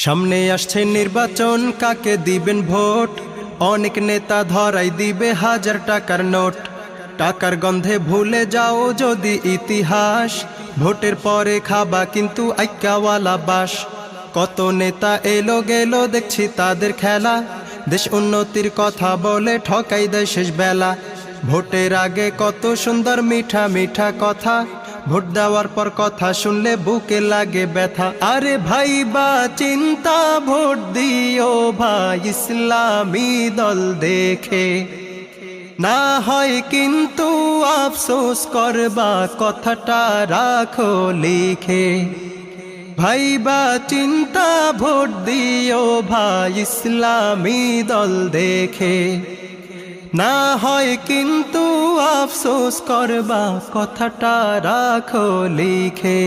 সামনে আসছে নির্বাচন, কাকে দিবেন ভোট? অনেক নেতা ধরাই দিবে হাজার টাকার নোট। টাকার গন্ধে ভুলে যাও যদি ইতিহাস, ভোটের পরে খাবা কিন্তু আইক্যাওয়ালা বাস। কত নেতা এলো গেল দেখছি তাদের খেলা, দেশ উন্নতির কথা বলে ঠকাই দেয় শেষ বেলা। ভোটের আগে কত সুন্দর মিঠা মিঠা কথা, ভোট দেওয়ার পর কথা শুনলে বুকে লাগে ব্যথা। আরে ভাই বা চিন্তা ভোট দিও ভাই ইসলামী দল দেখে, না হয় কিন্তু আফসোস করবা কথাটা রাখো লিখে। ভাই বা চিন্তা ভোট দিও ভাই ইসলামী দল দেখে, না হয় কিন্তু আফসোস করবা কথাটা রাখো লিখে।